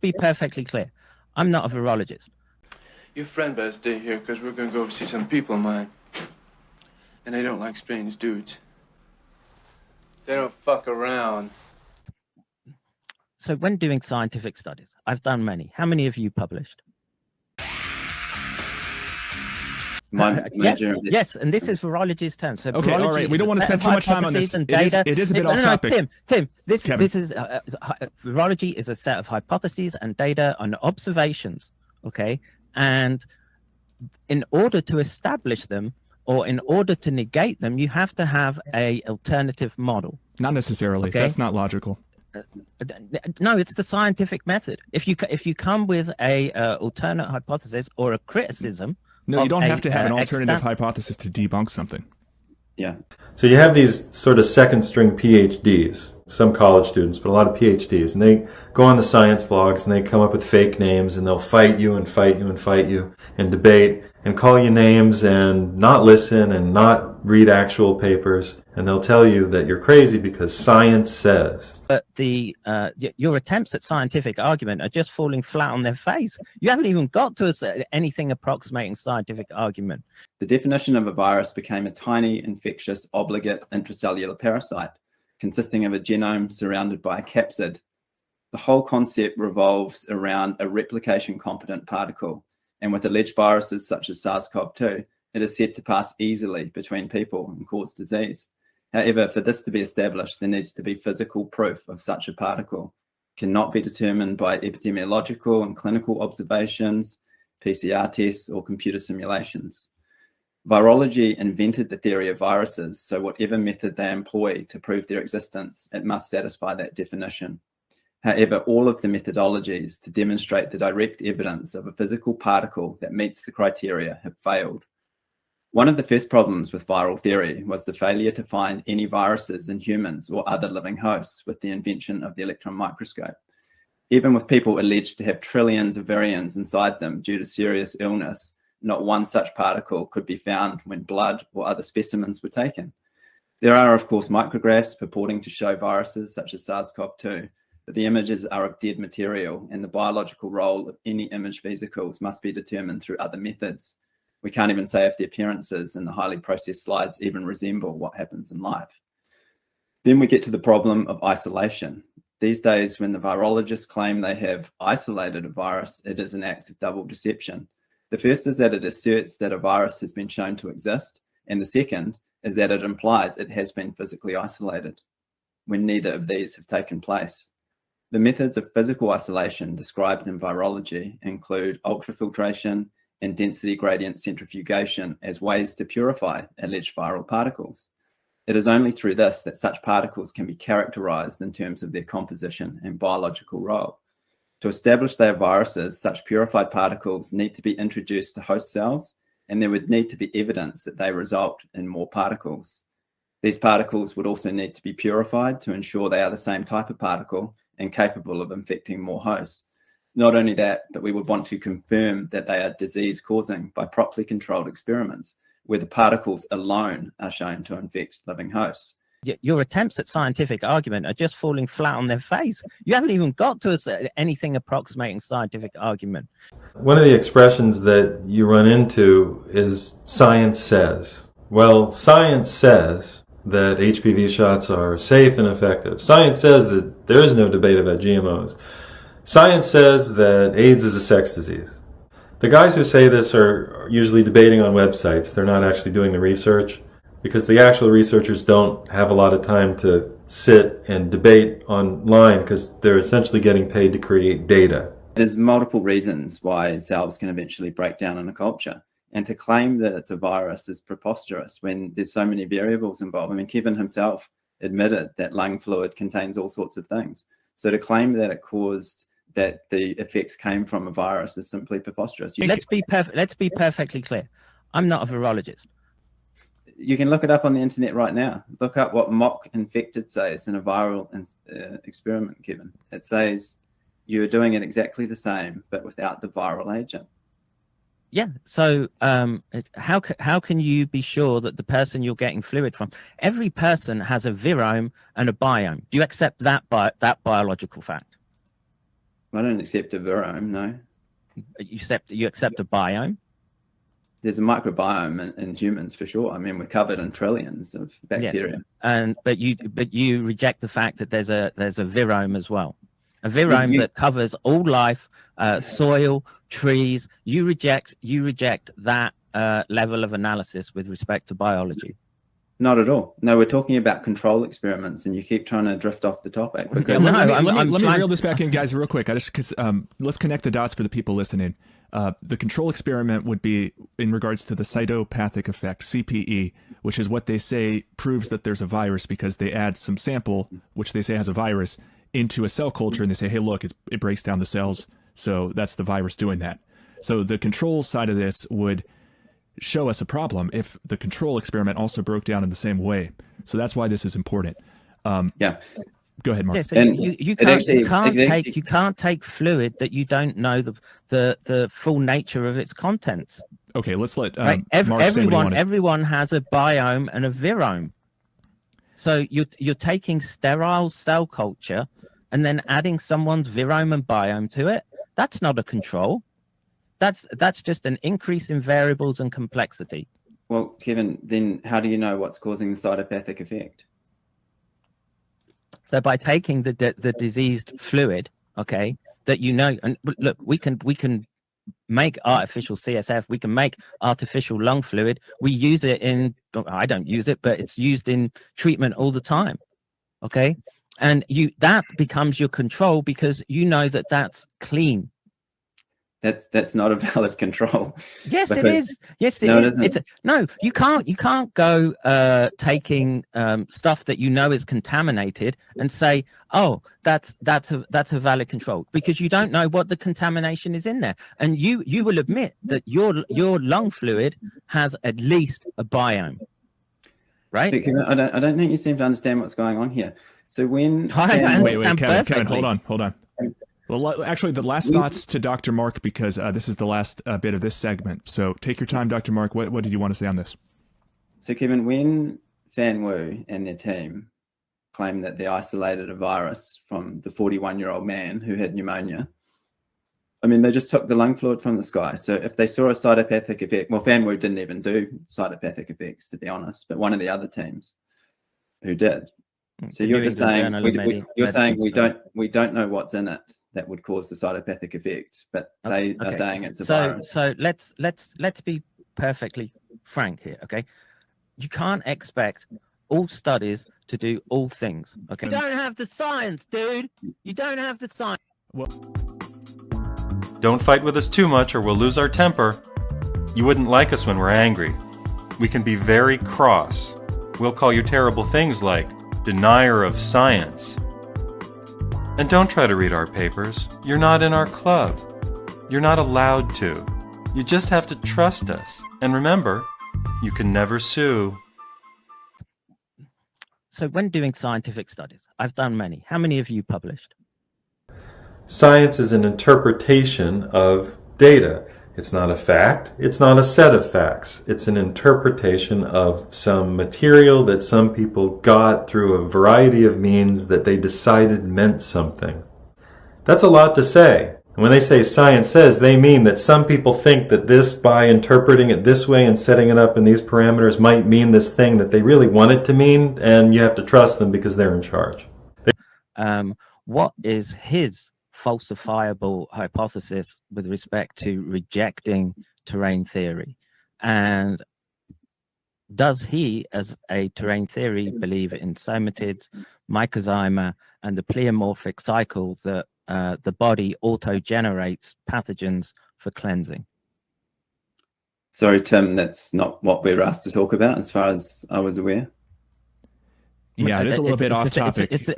be perfectly clear. I'm not a virologist. Your friend better stay here, because we're going to go see some people of mine. And they don't like strange dudes. They don't fuck around. So when doing scientific studies, I've done many. How many have you published? Yes, and this is virology's term. So okay, all right. We don't want to spend too much time on this. It is a bit off topic. Tim, this is virology is a set of hypotheses and data and observations. Okay, and in order to establish them, or in order to negate them, you have to have a alternative model. Not necessarily. Okay? That's not logical. No, it's the scientific method. If you come with a alternate hypothesis or a criticism. No, you don't have to have an alternative hypothesis to debunk something. Yeah. So you have these sort of second string PhDs, some college students, but a lot of PhDs, and they go on the science blogs and they come up with fake names and they'll fight you and fight you and fight you and debate and call you names and not listen and not read actual papers, and they'll tell you that you're crazy because science says. But your attempts at scientific argument are just falling flat on their face. You haven't even got to anything approximating scientific argument. The definition of a virus became a tiny, infectious, obligate intracellular parasite, consisting of a genome surrounded by a capsid. The whole concept revolves around a replication-competent particle, and with alleged viruses such as SARS-CoV-2, it is said to pass easily between people and cause disease. However, for this to be established, there needs to be physical proof of such a particle. It cannot be determined by epidemiological and clinical observations, PCR tests, or computer simulations. Virology invented the theory of viruses, so whatever method they employ to prove their existence, it must satisfy that definition. However, all of the methodologies to demonstrate the direct evidence of a physical particle that meets the criteria have failed. One of the first problems with viral theory was the failure to find any viruses in humans or other living hosts with the invention of the electron microscope. Even with people alleged to have trillions of virions inside them due to serious illness, not one such particle could be found when blood or other specimens were taken. There are, of course, micrographs purporting to show viruses such as SARS-CoV-2, but the images are of dead material, and the biological role of any image vesicles must be determined through other methods. We can't even say if the appearances in the highly processed slides even resemble what happens in life. Then we get to the problem of isolation. These days, when the virologists claim they have isolated a virus, it is an act of double deception. The first is that it asserts that a virus has been shown to exist, and the second is that it implies it has been physically isolated, when neither of these have taken place. The methods of physical isolation described in virology include ultrafiltration and density gradient centrifugation as ways to purify alleged viral particles. It is only through this that such particles can be characterized in terms of their composition and biological role. To establish they are viruses, such purified particles need to be introduced to host cells, and there would need to be evidence that they result in more particles. These particles would also need to be purified to ensure they are the same type of particle and capable of infecting more hosts. Not only that, but we would want to confirm that they are disease-causing by properly controlled experiments, where the particles alone are shown to infect living hosts. Your attempts at scientific argument are just falling flat on their face. You haven't even got to anything approximating scientific argument. One of the expressions that you run into is science says. Well, science says that HPV shots are safe and effective. Science says that there is no debate about GMOs. Science says that AIDS is a sex disease. The guys who say this are usually debating on websites. They're not actually doing the research, because the actual researchers don't have a lot of time to sit and debate online, because they're essentially getting paid to create data. There's multiple reasons why cells can eventually break down in a culture. And to claim that it's a virus is preposterous when there's so many variables involved. I mean, Kevin himself admitted that lung fluid contains all sorts of things. So to claim that that the effects came from a virus is simply preposterous. Let's be perfectly clear. I'm not a virologist. You can look it up on the internet right now. Look up what mock infected says in a viral experiment, Kevin. It says you're doing it exactly the same, but without the viral agent. Yeah. So how can you be sure that the person you're getting fluid from, every person has a virome and a biome? Do you accept that biological fact? I don't accept a virome, no. You accept a biome? There's a microbiome in humans for sure. I mean, we're covered in trillions of bacteria. Yeah. But you reject the fact that there's a virome as well. A virome that covers all life, soil, trees. You reject that level of analysis with respect to biology. Not at all. No, we're talking about control experiments, and you keep trying to drift off the topic. Yeah, let me reel this back in, guys, real quick. Let's connect the dots for the people listening. The control experiment would be in regards to the cytopathic effect, CPE, which is what they say proves that there's a virus, because they add some sample, which they say has a virus, into a cell culture, and they say, hey, look, it breaks down the cells, so that's the virus doing that. So the control side of this would show us a problem if the control experiment also broke down in the same way. So that's why this is important. Yeah. Go ahead, Mark. Yeah, so you can't take fluid that you don't know the full nature of its contents. Okay, let's let right? Mark say what he wanted. Everyone has a biome and a virome. So you're taking sterile cell culture and then adding someone's virome and biome to it. That's not a control. That's just an increase in variables and complexity. Well, Kevin, then how do you know what's causing the cytopathic effect? So by taking the diseased fluid, okay, that you know, and look, we can make artificial CSF, we can make artificial lung fluid. We use it I don't use it, but it's used in treatment all the time, okay? And that becomes your control because you know that that's clean. That's not a valid control. Yes, it is. Yes, it is. No, you can't go taking stuff that you know is contaminated and say, oh, that's a valid control, because you don't know what the contamination is in there. And you will admit that your lung fluid has at least a biome, right? I don't think you seem to understand what's going on here. So when wait, Kevin, hold on. Well, actually, the last thoughts to Dr. Mark, because this is the last bit of this segment. So take your time, Dr. Mark. What did you want to say on this? So, Kevin, when Fan Wu and their team claimed that they isolated a virus from the 41-year-old man who had pneumonia, I mean, they just took the lung fluid from this guy. So if they saw a cytopathic effect, well, Fan Wu didn't even do cytopathic effects, to be honest, but one of the other teams who did. So you're just saying we don't know what's in it that would cause the cytopathic effect, but they are saying it's a virus. So let's be perfectly frank here, okay? You can't expect all studies to do all things, okay? You don't have the science, dude. You don't have the science. Don't fight with us too much or we'll lose our temper. You wouldn't like us when we're angry. We can be very cross. We'll call you terrible things like denier of science. And don't try to read our papers. You're not in our club. You're not allowed to. You just have to trust us. And remember, you can never sue. So when doing scientific studies, I've done many. How many have you published? Science is an interpretation of data. It's not a fact. It's not a set of facts. It's an interpretation of some material that some people got through a variety of means that they decided meant something. That's a lot to say. And when they say science says, they mean that some people think that this, by interpreting it this way and setting it up in these parameters, might mean this thing that they really want it to mean, and you have to trust them because they're in charge. What is his falsifiable hypothesis with respect to rejecting terrain theory? And does he, as a terrain theory, believe in somatids, mycozyma, and the pleomorphic cycle that the body auto-generates pathogens for cleansing? Sorry, Tim, that's not what we were asked to talk about, as far as I was aware. Yeah, it is a little bit off topic. It's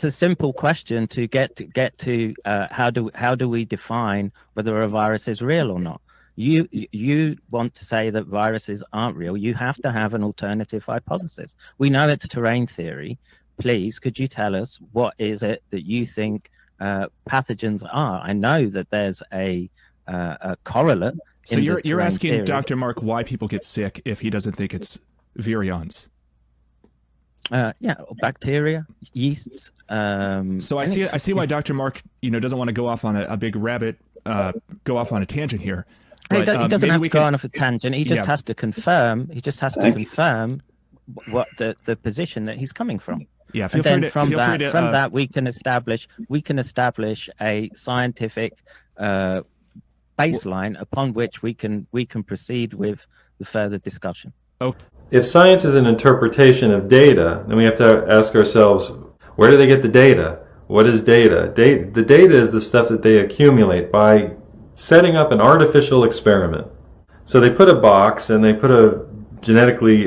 a simple question to get to how do we define whether a virus is real or not? You want to say that viruses aren't real. You have to have an alternative hypothesis. We know it's terrain theory. Please, could you tell us what is it that you think pathogens are? I know that there's a correlate. So you're asking theory. Dr. Mark why people get sick if he doesn't think it's virions. Yeah, or bacteria, yeasts. So I see why Dr. Mark, doesn't want to go off on a big rabbit, go off on a tangent here. But, he doesn't have to go on can... off a tangent. He just has to confirm. He just has to confirm what the position that he's coming from. Yeah, and then from that we can establish a scientific baseline upon which we can proceed with the further discussion. Okay. If science is an interpretation of data, then we have to ask ourselves, where do they get the data? What is data? The data is the stuff that they accumulate by setting up an artificial experiment. So they put a box and they put a genetically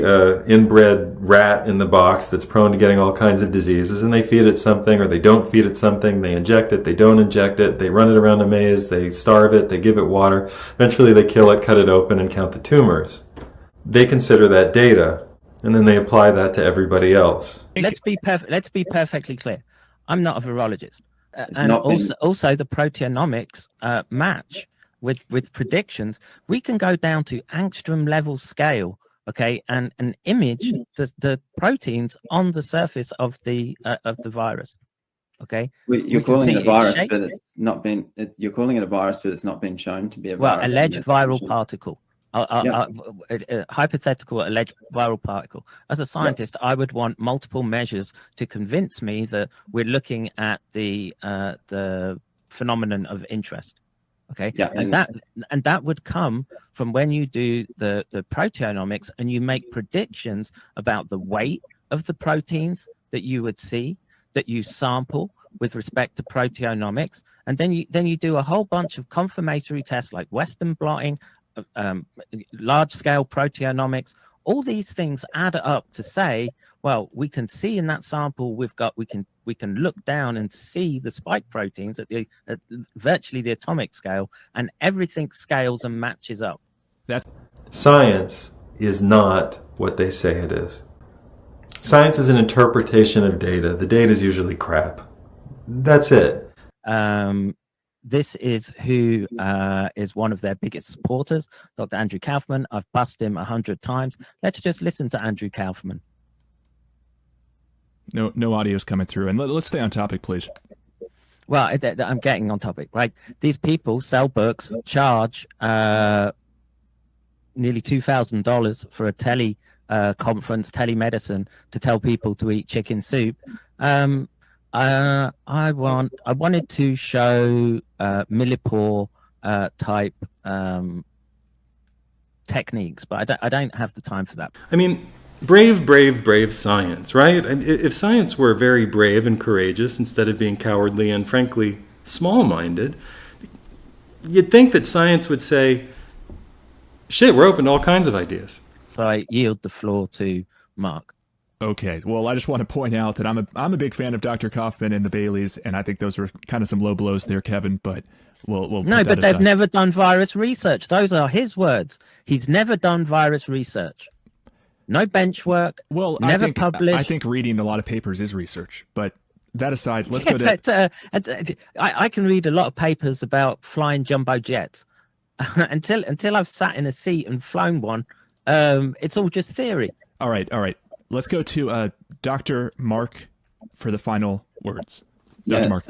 inbred rat in the box that's prone to getting all kinds of diseases, and they feed it something or they don't feed it something, they inject it, they don't inject it, they run it around a maze, they starve it, they give it water, eventually they kill it, cut it open, and count the tumors. They consider that data, and then they apply that to everybody else. Let's be perfectly clear. I'm not a virologist, and also the proteomics match with predictions. We can go down to angstrom level scale, okay, and image the proteins on the surface of the virus. Okay, you're calling it a virus, but it's not been. You're calling it a virus, but it's not been shown to be a virus. Well, alleged viral particle. Hypothetical alleged viral particle. As a scientist, I would want multiple measures to convince me that we're looking at the phenomenon of interest. Okay, and that would come from when you do the proteomics and you make predictions about the weight of the proteins that you would see, that you sample with respect to proteomics, and then you do a whole bunch of confirmatory tests like Western blotting, large-scale proteomics. All these things add up to say, well, we can see in that sample we can look down and see the spike proteins at virtually the atomic scale, and everything scales and matches up. That's science is not what they say it is. Science is an interpretation of data. The data is usually crap. That's it. This is who is one of their biggest supporters, Dr. Andrew Kaufman. I've busted him 100 times. Let's just listen to Andrew Kaufman. No audio's coming through. And let's stay on topic, please. Well, I'm getting on topic, right? These people sell books, charge nearly $2,000 for a conference, telemedicine, to tell people to eat chicken soup. I wanted to show millipore type techniques, but I don't have the time for that. I mean, brave science, right? If science were very brave and courageous instead of being cowardly and frankly small-minded, you'd think that science would say, shit, we're open to all kinds of ideas. So I yield the floor to Mark. Okay, well, I just want to point out that I'm a big fan of Dr. Kaufman and the Baileys, and I think those were kind of some low blows there, Kevin, but we'll no, but they've never done virus research. Those are his words. He's never done virus research. No bench work. Well, never published. I think reading a lot of papers is research, but that aside, let's go to... I can read a lot of papers about flying jumbo jets. until I've sat in a seat and flown one, it's all just theory. All right. Let's go to Dr. Mark for the final words. Dr. Mark.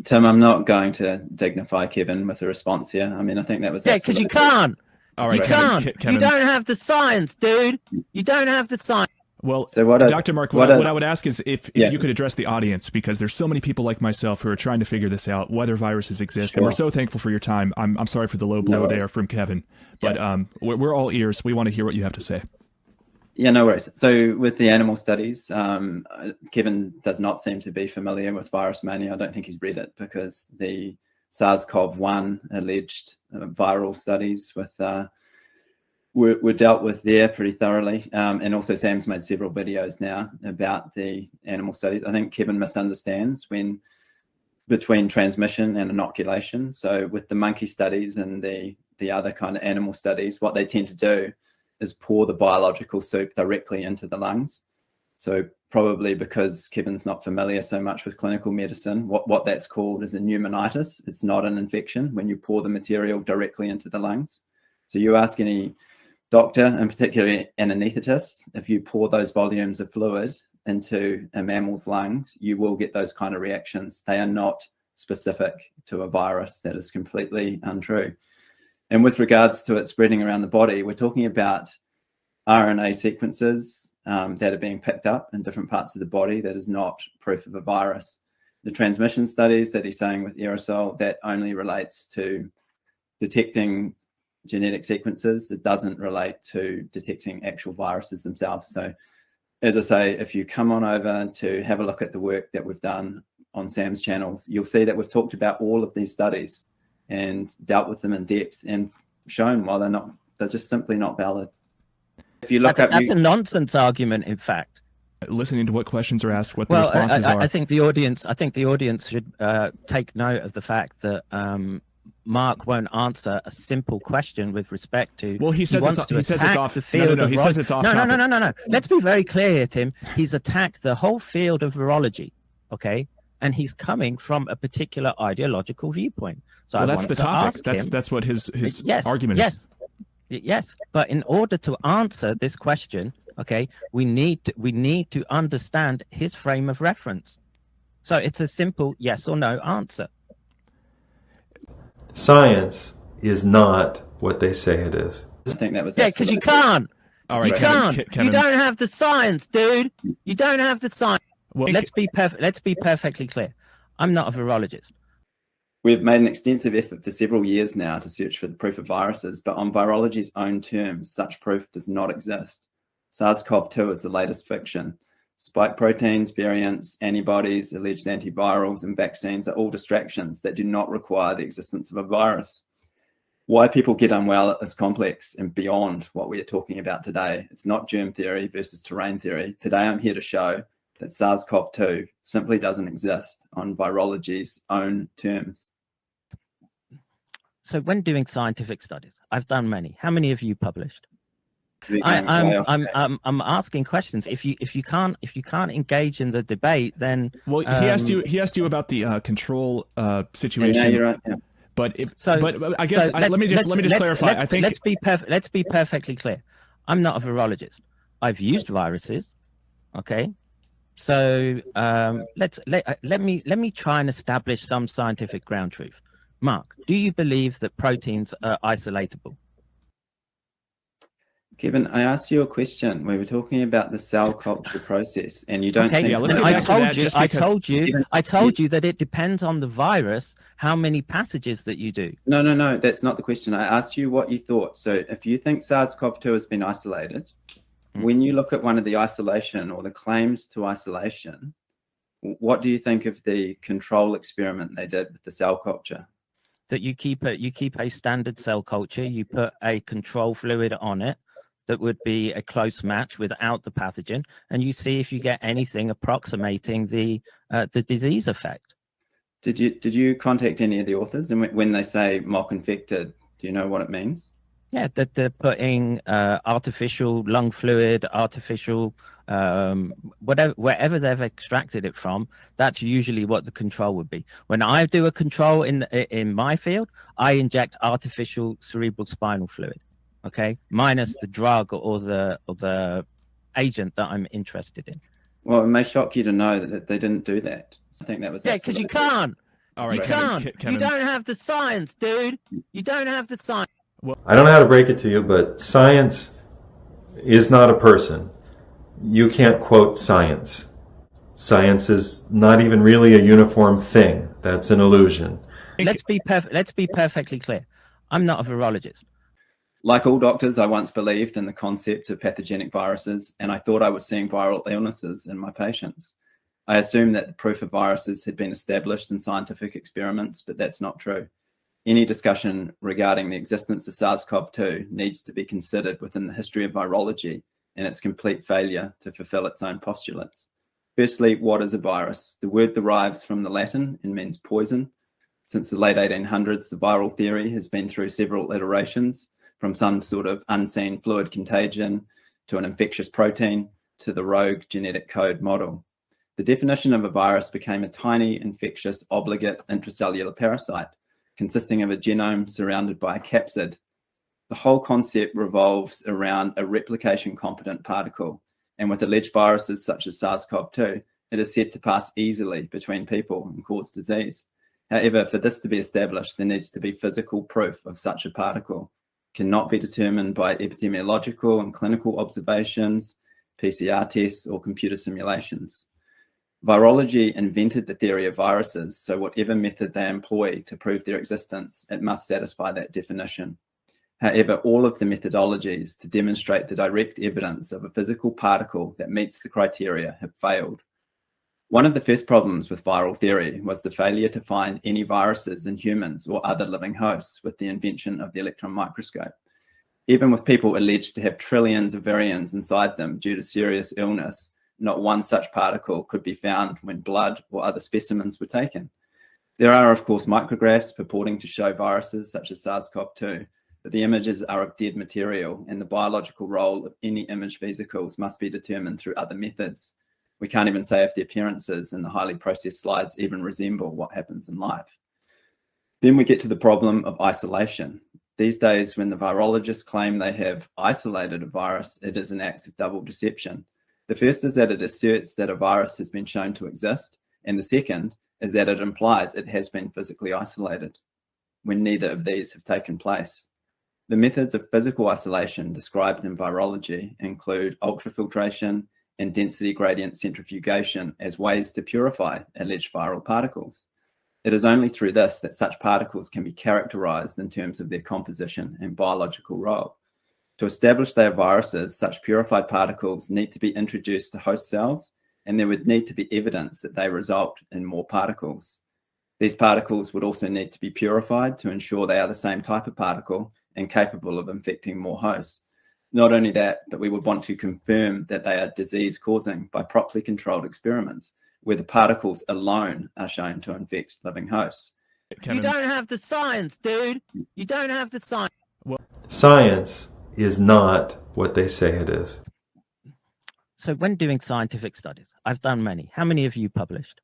Tim, I'm not going to dignify Kevin with a response here. I mean, I think that was... Yeah, because you can't. All right, you can't. Kevin. You don't have the science, dude. You don't have the science. Well, so Dr. Mark, what I would ask is if you could address the audience, because there's so many people like myself who are trying to figure this out, whether viruses exist, and we're so thankful for your time. I'm sorry for the low blow there from Kevin, but we're all ears. We want to hear what you have to say. Yeah, no worries. So with the animal studies, Kevin does not seem to be familiar with virus mania. I don't think he's read it, because the SARS-CoV-1 alleged viral studies were dealt with there pretty thoroughly. And also Sam's made several videos now about the animal studies. I think Kevin misunderstands between transmission and inoculation. So with the monkey studies and the other kind of animal studies, what they tend to do is pour the biological soup directly into the lungs. So probably because Kevin's not familiar so much with clinical medicine, what that's called is a pneumonitis. It's not an infection when you pour the material directly into the lungs. So you ask any doctor, and particularly an anaesthetist, if you pour those volumes of fluid into a mammal's lungs, you will get those kind of reactions. They are not specific to a virus. That is completely untrue. And with regards to it spreading around the body, we're talking about RNA sequences that are being picked up in different parts of the body. That is not proof of a virus. The transmission studies that he's saying with aerosol, that only relates to detecting genetic sequences. It doesn't relate to detecting actual viruses themselves. So as I say, if you come on over to have a look at the work that we've done on Sam's channels, you'll see that we've talked about all of these studies and dealt with them in depth and shown why they're just simply not valid. If you look that's a nonsense argument, in fact. Listening to what questions are asked, what the responses are. I think the audience should take note of the fact that Mark won't answer a simple question with respect to. Well, he says it's off the field. No, he says it's off. No. Let's be very clear here, Tim. He's attacked the whole field of virology, okay? And he's coming from a particular ideological viewpoint. So well, that's the topic. That's what his argument is. Yes, but in order to answer this question, okay, we need to understand his frame of reference. So it's a simple yes or no answer. Science is not what they say it is. I think that was because you can't. All right, you can't. You don't have the science, dude. You don't have the science. Well, let's be perfectly clear. I'm not a virologist. We've made an extensive effort for several years now to search for the proof of viruses, but on virology's own terms, such proof does not exist. SARS-CoV-2 is the latest fiction. Spike proteins, variants, antibodies, alleged antivirals, and vaccines are all distractions that do not require the existence of a virus. Why people get unwell is complex and beyond what we are talking about today. It's not germ theory versus terrain theory. Today I'm here to show that SARS-CoV-2 simply doesn't exist on virology's own terms. So when doing scientific studies, I've done many. How many have you published? I'm asking questions. If you can't engage in the debate, then well, he asked you about the control situation. You're right, yeah. But I guess let me just clarify. I think let's be perfectly clear. I'm not a virologist. I've used viruses. Okay, so let me try and establish some scientific ground truth. Mark, do you believe that proteins are isolatable? Kevin, I asked you a question. We were talking about the cell culture process, and you don't think... Yeah, let's get back to that. I told you that it depends on the virus, how many passages that you do. No, that's not the question. I asked you what you thought. So if you think SARS-CoV-2 has been isolated, when you look at one of the isolation or the claims to isolation, what do you think of the control experiment they did with the cell culture? That you keep a standard cell culture, you put a control fluid on it that would be a close match without the pathogen, and you see if you get anything approximating the disease effect. Did you contact any of the authors? And when they say mock infected, do you know what it means? Yeah, that they're putting artificial lung fluid, artificial wherever they've extracted it from. That's usually what the control would be. When I do a control in my field, I inject artificial cerebral spinal fluid. Okay, minus the drug or the agent that I'm interested in. Well, it may shock you to know that they didn't do that. I think that was because you can't. All right, you can't. You don't have the science, dude. You don't have the science. Well, I don't know how to break it to you, but science is not a person. You can't quote science. Science is not even really a uniform thing. That's an illusion. Let's be perfectly clear. I'm not a virologist. Like all doctors, I once believed in the concept of pathogenic viruses, and I thought I was seeing viral illnesses in my patients. I assumed that the proof of viruses had been established in scientific experiments, but that's not true. Any discussion regarding the existence of SARS-CoV-2 needs to be considered within the history of virology and its complete failure to fulfill its own postulates. Firstly, what is a virus? The word derives from the Latin and means poison. Since the late 1800s, the viral theory has been through several iterations, from some sort of unseen fluid contagion to an infectious protein to the rogue genetic code model. The definition of a virus became a tiny, infectious, obligate intracellular parasite consisting of a genome surrounded by a capsid. The whole concept revolves around a replication-competent particle, and with alleged viruses such as SARS-CoV-2, it is said to pass easily between people and cause disease. However, for this to be established, there needs to be physical proof of such a particle. It cannot be determined by epidemiological and clinical observations, PCR tests, or computer simulations. Virology invented the theory of viruses, so whatever method they employ to prove their existence, it must satisfy that definition. However, all of the methodologies to demonstrate the direct evidence of a physical particle that meets the criteria have failed. One of the first problems with viral theory was the failure to find any viruses in humans or other living hosts with the invention of the electron microscope. Even with people alleged to have trillions of virions inside them due to serious illness, not one such particle could be found when blood or other specimens were taken. There are, of course, micrographs purporting to show viruses such as SARS-CoV-2, but the images are of dead material, and the biological role of any image vesicles must be determined through other methods. We can't even say if the appearances in the highly processed slides even resemble what happens in life. Then we get to the problem of isolation. These days, when the virologists claim they have isolated a virus, it is an act of double deception. The first is that it asserts that a virus has been shown to exist, and the second is that it implies it has been physically isolated, when neither of these have taken place. The methods of physical isolation described in virology include ultrafiltration and density gradient centrifugation as ways to purify alleged viral particles. It is only through this that such particles can be characterized in terms of their composition and biological role. To establish they are viruses, such purified particles need to be introduced to host cells, and there would need to be evidence that they result in more particles. These particles would also need to be purified to ensure they are the same type of particle and capable of infecting more hosts. Not only that, but we would want to confirm that they are disease-causing by properly controlled experiments, where the particles alone are shown to infect living hosts. You don't have the science, dude. You don't have the science. Science is not what they say it is. So when doing scientific studies, I've done many. How many have you published?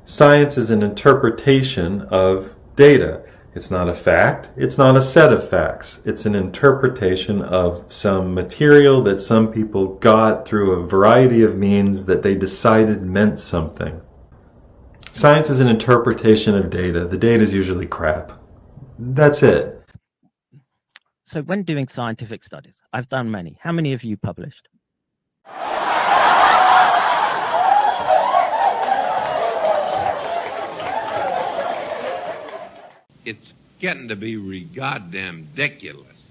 Science is an interpretation of data. It's not a fact. It's not a set of facts. It's an interpretation of some material that some people got through a variety of means that they decided meant something. Science is an interpretation of data. The data is usually crap. That's it. So when doing scientific studies, I've done many. How many have you published? It's getting to be goddamn ridiculous.